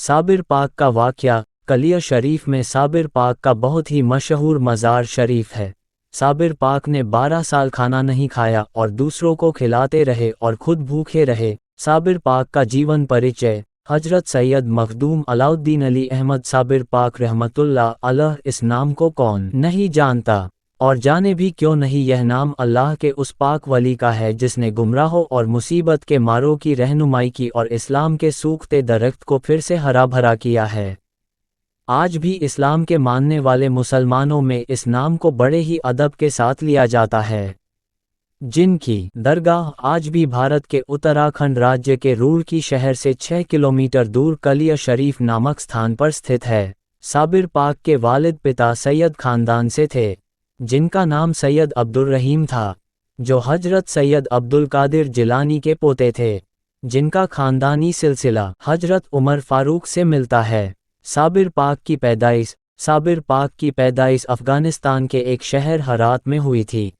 साबिर पाक का वाक़या। कलिया शरीफ में साबिर पाक का बहुत ही मशहूर मज़ार शरीफ है। साबिर पाक ने 12 साल खाना नहीं खाया और दूसरों को खिलाते रहे और खुद भूखे रहे। साबिर पाक का जीवन परिचय। हजरत सैयद मखदूम अलाउद्दीन अली अहमद साबिर पाक रहमतुल्लाह अलैह। इस नाम को कौन नहीं जानता, और जाने भी क्यों नहीं। यह नाम अल्लाह के उस पाक वली का है जिसने गुमराहों और मुसीबत के मारों की रहनुमाई की और इस्लाम के सूखते दरख्त को फिर से हरा भरा किया है। आज भी इस्लाम के मानने वाले मुसलमानों में इस नाम को बड़े ही अदब के साथ लिया जाता है, जिनकी दरगाह आज भी भारत के उत्तराखंड राज्य के रुड़की शहर से 6 किलोमीटर दूर कलिया शरीफ नामक स्थान पर स्थित है। साबिर पाक के वालिद पिता सैयद खानदान से थे, जिनका नाम सैयद अब्दुल रहीम था, जो हजरत सैयद अब्दुल कादिर जिलानी के पोते थे, जिनका खानदानी सिलसिला हजरत उमर फारूक से मिलता है। साबिर पाक की पैदाइश। साबिर पाक की पैदाइश अफ़गानिस्तान के एक शहर हरात में हुई थी।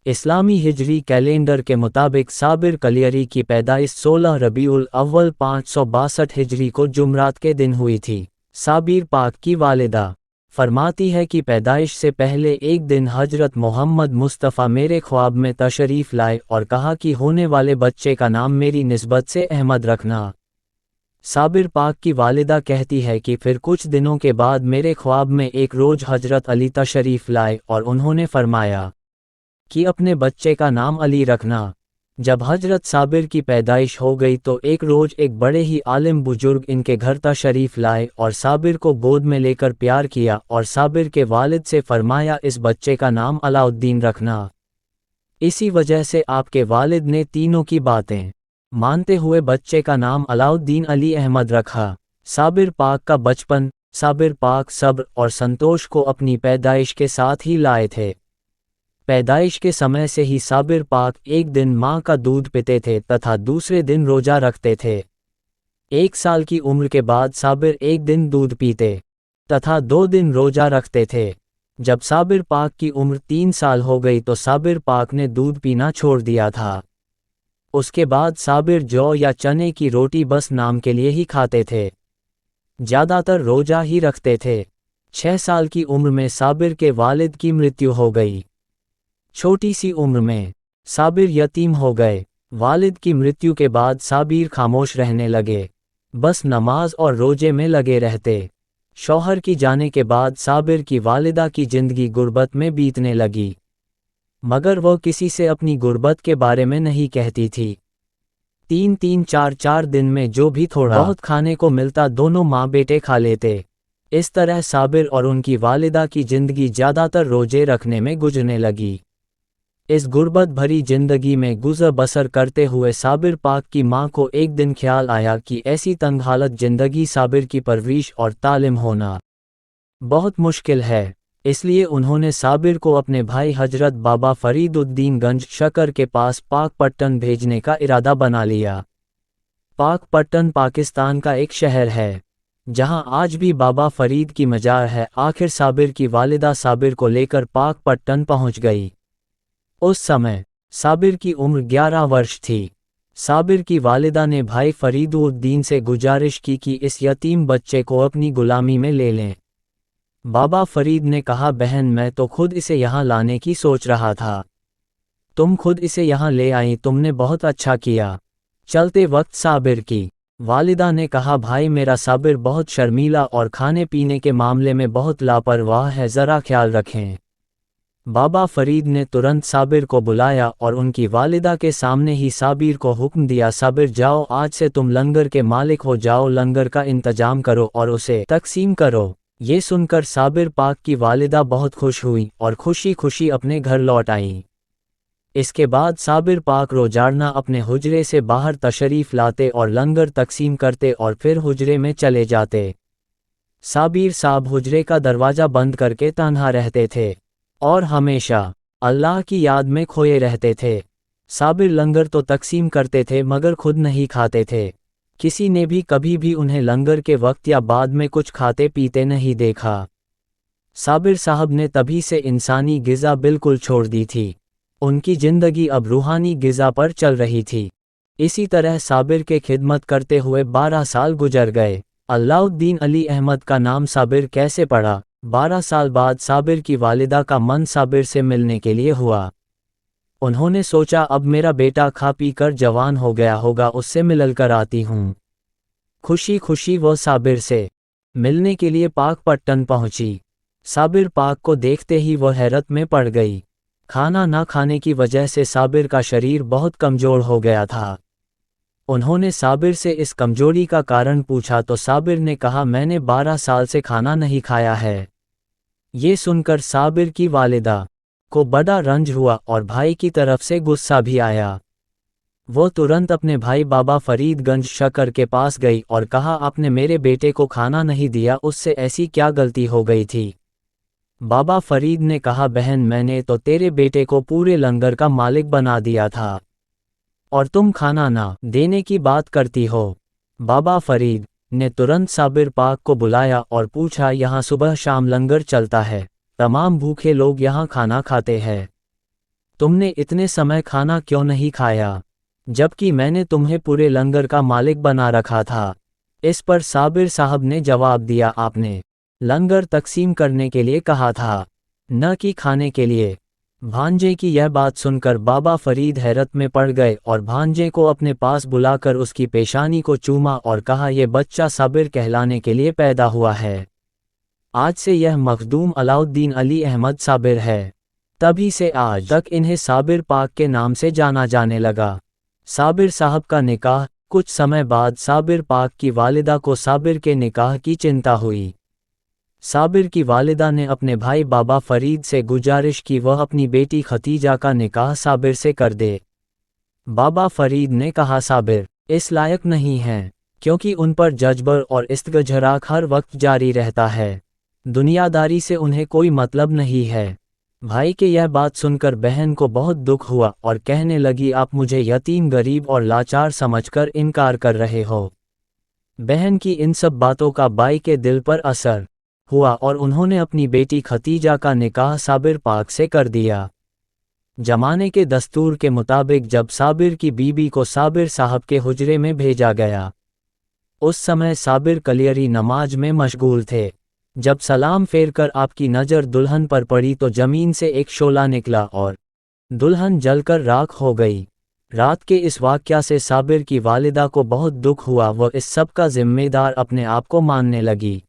इस्लामी हिजरी कैलेंडर के मुताबिक साबिर कलियरी की पैदाइश 16 रबीउल अव्वल 562 हिजरी को जुमरात के दिन हुई थी। साबिर पाक की वालिदा फरमाती है कि पैदाइश से पहले एक दिन हजरत मोहम्मद मुस्तफ़ा मेरे ख्वाब में तशरीफ़ लाए और कहा कि होने वाले बच्चे का नाम मेरी निस्बत से अहमद रखना। साबिर पाक की वालिदा कहती है कि फिर कुछ दिनों के बाद मेरे ख्वाब में एक रोज़ हजरत अली तशरीफ़ लाए और उन्होंने फरमाया कि अपने बच्चे का अली अली रखना। जब हजरत साबिर की पैदाइश हो गई तो एक रोज़ एक बड़े ही आलिम बुजुर्ग इनके घर तशरीफ़ लाए और साबिर को गोद में लेकर प्यार किया और साबिर के वालिद से फरमाया इस बच्चे का नाम अलाउद्दीन रखना। इसी वजह से आपके वालिद ने तीनों की बातें मानते हुए बच्चे का नाम अलाउद्दीन अली अहमद रखा। साबिर पाक का बचपन। साबिर पाक सब्र और संतोष को अपनी पैदाइश के साथ ही लाए थे। पैदाइश के समय से ही साबिर पाक एक दिन माँ का दूध पीते थे तथा दूसरे दिन रोज़ा रखते थे। 1 साल की उम्र के बाद साबिर एक दिन दूध पीते तथा 2 दिन रोज़ा रखते थे। जब साबिर पाक की उम्र 3 साल हो गई तो साबिर पाक ने दूध पीना छोड़ दिया था। उसके बाद साबिर जौ या चने की रोटी बस नाम के लिए ही खाते थे, ज़्यादातर रोज़ा ही रखते थे। 6 साल की उम्र में साबिर के वालिद की मृत्यु हो गई। छोटी सी उम्र में साबिर यतीम हो गए। वालिद की मृत्यु के बाद साबिर खामोश रहने लगे, बस नमाज और रोजे में लगे रहते। शौहर की जाने के बाद साबिर की वालिदा की जिंदगी गुर्बत में बीतने लगी, मगर वह किसी से अपनी गुर्बत के बारे में नहीं कहती थी। 3-3 4-4 दिन में जो भी थोड़ा बहुत खाने को मिलता दोनों माँ बेटे खा लेते। इस तरह साबिर और उनकी वालिदा की जिंदगी ज़्यादातर रोजे रखने में गुजरने लगी। इस गुर्बत भरी जिंदगी में गुजर बसर करते हुए साबिर पाक की माँ को एक दिन ख्याल आया कि ऐसी तंग हालत जिंदगी साबिर की परवरिश और तालीम होना बहुत मुश्किल है। इसलिए उन्होंने साबिर को अपने भाई हजरत बाबा फरीदुद्दीन गंज शकर के पास पाकपट्टन भेजने का इरादा बना लिया। पाकपट्टन पाकिस्तान का एक शहर है जहां आज भी बाबा फरीद की मजार है। आखिर साबिर की वालिदा साबिर को लेकर पाकपट्टन पहुंच गई। उस समय साबिर की उम्र 11 वर्ष थी। साबिर की वालिदा ने भाई फरीदुद्दीन से गुजारिश की कि इस यतीम बच्चे को अपनी गुलामी में ले लें। बाबा फरीद ने कहा, बहन मैं तो खुद इसे यहाँ लाने की सोच रहा था, तुम खुद इसे यहाँ ले आई, तुमने बहुत अच्छा किया। चलते वक्त साबिर की वालिदा ने कहा, भाई मेरा साबिर बहुत शर्मीला और खाने पीने के मामले में बहुत लापरवाह है, ज़रा ख्याल रखें। बाबा फरीद ने तुरंत साबिर को बुलाया और उनकी वालिदा के सामने ही साबिर को हुक्म दिया, साबिर जाओ, आज से तुम लंगर के मालिक हो, जाओ लंगर का इंतजाम करो और उसे तकसीम करो। ये सुनकर साबिर पाक की वालिदा बहुत खुश हुई और खुशी खुशी अपने घर लौट आईं। इसके बाद साबिर पाक रोजाना अपने हुजरे से बाहर तशरीफ़ लाते और लंगर तकसीम करते और फिर हुजरे में चले जाते। साबिर साहब हुजरे का दरवाज़ा बंद करके तन्हा रहते थे और हमेशा अल्लाह की याद में खोए रहते थे। साबिर लंगर तो तकसीम करते थे मगर खुद नहीं खाते थे। किसी ने भी कभी भी उन्हें लंगर के वक्त या बाद में कुछ खाते पीते नहीं देखा। साबिर साहब ने तभी से इंसानी ग़िज़ा बिल्कुल छोड़ दी थी। उनकी ज़िंदगी अब रूहानी ग़िज़ा पर चल रही थी। इसी तरह साबिर के खिदमत करते हुए 12 साल गुजर गए। अलाउद्दीन अली अहमद का नाम साबिर कैसे पड़ा? 12 साल बाद साबिर की वालिदा का मन साबिर से मिलने के लिए हुआ। उन्होंने सोचा अब मेरा बेटा खा पी कर जवान हो गया होगा, उससे मिलकर आती हूँ। खुशी खुशी वह साबिर से मिलने के लिए पाकपट्टन पहुंची। साबिर पाक को देखते ही वह हैरत में पड़ गई। खाना ना खाने की वजह से साबिर का शरीर बहुत कमज़ोर हो गया था। उन्होंने साबिर से इस कमजोरी का कारण पूछा तो साबिर ने कहा मैंने 12 साल से खाना नहीं खाया है। ये सुनकर साबिर की वालिदा को बड़ा रंज हुआ और भाई की तरफ से गुस्सा भी आया। वो तुरंत अपने भाई बाबा फरीदगंज शकर के पास गई और कहा आपने मेरे बेटे को खाना नहीं दिया, उससे ऐसी क्या गलती हो गई थी? बाबा फरीद ने कहा बहन मैंने तो तेरे बेटे को पूरे लंगर का मालिक बना दिया था और तुम खाना ना देने की बात करती हो। बाबा फरीद ने तुरंत साबिर पाक को बुलाया और पूछा यहाँ सुबह शाम लंगर चलता है, तमाम भूखे लोग यहाँ खाना खाते हैं, तुमने इतने समय खाना क्यों नहीं खाया, जबकि मैंने तुम्हें पूरे लंगर का मालिक बना रखा था? इस पर साबिर साहब ने जवाब दिया आपने लंगर तकसीम करने के लिए कहा था, न कि खाने के लिए। भांजे की यह बात सुनकर बाबा फरीद हैरत में पड़ गए और भांजे को अपने पास बुलाकर उसकी पेशानी को चूमा और कहा यह बच्चा साबिर कहलाने के लिए पैदा हुआ है, आज से यह मखदूम अलाउद्दीन अली अहमद साबिर है। तभी से आज तक इन्हें साबिर पाक के नाम से जाना जाने लगा। साबिर साहब का निकाह। कुछ समय बाद साबिर पाक की वालिदा को साबिर के निकाह की चिंता हुई। साबिर की वालिदा ने अपने भाई बाबा फरीद से गुजारिश की वह अपनी बेटी खतीजा का निकाह साबिर से कर दे। बाबा फरीद ने कहा साबिर इस लायक नहीं हैं, क्योंकि उन पर जज्बर और इस्तगजराक हर वक्त जारी रहता है, दुनियादारी से उन्हें कोई मतलब नहीं है। भाई के यह बात सुनकर बहन को बहुत दुख हुआ और कहने लगी आप मुझे यतीम गरीब और लाचार समझकर इनकार कर रहे हो। बहन की इन सब बातों का बाई के दिल पर असर हुआ और उन्होंने अपनी बेटी खतीजा का निकाह साबिर पाक से कर दिया। जमाने के दस्तूर के मुताबिक जब साबिर की बीबी को साबिर साहब के हुजरे में भेजा गया, उस समय साबिर कलियरी नमाज में मशगूल थे। जब सलाम फेर कर आपकी नज़र दुल्हन पर पड़ी तो जमीन से एक शोला निकला और दुल्हन जलकर राख हो गई। रात के इस वाक़या से साबिर की वालिदा को बहुत दुख हुआ, वह इस सब का जिम्मेदार अपने आप को मानने लगी।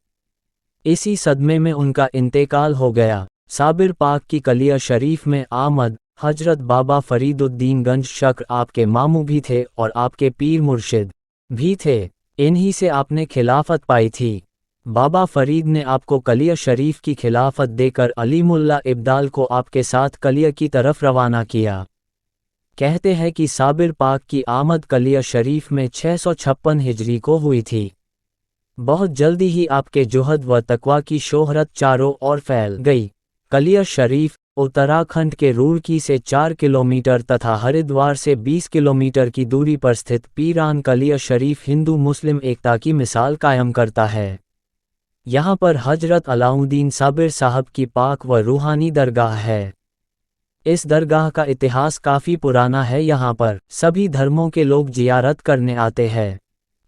इसी सदमे में उनका इंतेकाल हो गया। साबिर पाक की कलिया शरीफ में आमद हजरत बाबा फरीदुद्दीन गंज शक्र आपके मामू भी थे और आपके पीर मुर्शिद भी थे। इन्हीं से आपने खिलाफत पाई थी। बाबा फरीद ने आपको कलिया शरीफ की खिलाफत देकर अली मुल्ला इब्दाल को आपके साथ कलिया की तरफ रवाना किया। कहते हैं कि साबिर पाक की आमद कलिया शरीफ में 656 हिजरी को हुई थी। बहुत जल्दी ही आपके जुहद व तकवा की शोहरत चारों ओर फैल गई। कलिया शरीफ उत्तराखंड के रुड़की से 4 किलोमीटर तथा हरिद्वार से 20 किलोमीटर की दूरी पर स्थित पीरान कलिया शरीफ हिंदू मुस्लिम एकता की मिसाल कायम करता है। यहाँ पर हजरत अलाउद्दीन साबिर साहब की पाक व रूहानी दरगाह है। इस दरगाह का इतिहास काफ़ी पुराना है। यहाँ पर सभी धर्मों के लोग जियारत करने आते हैं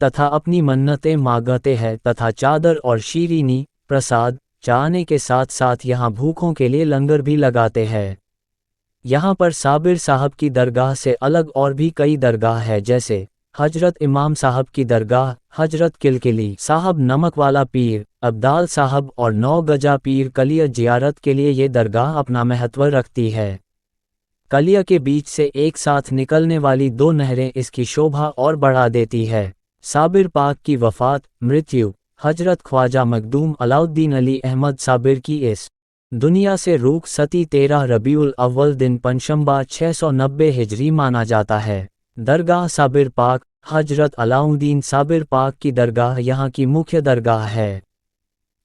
तथा अपनी मन्नतें मांगते हैं तथा चादर और शीरीनी प्रसाद चाहने के साथ साथ यहाँ भूखों के लिए लंगर भी लगाते हैं। यहाँ पर साबिर साहब की दरगाह से अलग और भी कई दरगाह है, जैसे हजरत इमाम साहब की दरगाह, हजरत किलकिली साहब नमक वाला पीर, अब्दाल साहब और 9 गजा पीर कलिया जियारत के लिए ये दरगाह अपना महत्व रखती है। कलिया के बीच से एक साथ निकलने वाली 2 नहरें इसकी शोभा और बढ़ा देती है। साबिर पाक की वफ़ात मृत्यु हजरत ख्वाजा मखदूम अलाउद्दीन अली अहमद साबिर की इस दुनिया से रूख सती 13 रबीउल अव्वल दिन पंशंबा 690 हिजरी माना जाता है। दरगाह साबिर पाक हजरत अलाउद्दीन साबिर पाक की दरगाह यहाँ की मुख्य दरगाह है।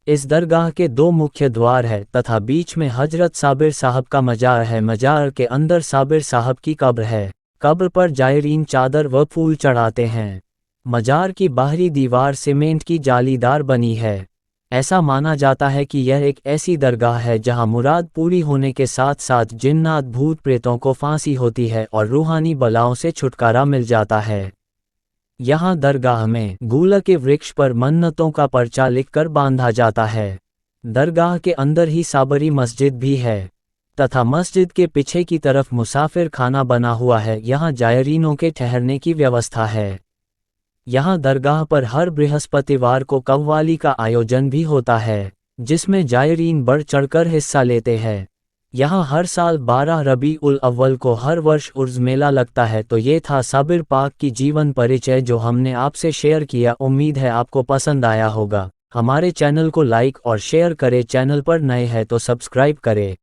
इस दरगाह के 2 मुख्य द्वार है तथा बीच में हजरत साबिर साहब का मजार है। मजार के अंदर साबिर साहब की कब्र है। कब्र पर जायरीन चादर व फूल चढ़ाते हैं। मजार की बाहरी दीवार सीमेंट की जालीदार बनी है। ऐसा माना जाता है कि यह एक ऐसी दरगाह है जहां मुराद पूरी होने के साथ साथ जिन्नात भूत प्रेतों को फांसी होती है और रूहानी बलाओं से छुटकारा मिल जाता है। यहाँ दरगाह में गूला के वृक्ष पर मन्नतों का पर्चा लिखकर बांधा जाता है। दरगाह के अंदर ही साबरी मस्जिद भी है तथा मस्जिद के पीछे की तरफ मुसाफिर खाना बना हुआ है। यहाँ जायरीनों के ठहरने की व्यवस्था है। यहाँ दरगाह पर हर बृहस्पतिवार को कव्वाली का आयोजन भी होता है, जिसमें जायरीन बढ़ चढ़कर हिस्सा लेते हैं। यहाँ हर साल 12 रबी उल अव्वल को हर वर्ष उर्स मेला लगता है। तो ये था साबिर पाक की जीवन परिचय जो हमने आपसे शेयर किया। उम्मीद है आपको पसंद आया होगा। हमारे चैनल को लाइक और शेयर करें। चैनल पर नए हैं तो सब्सक्राइब करें।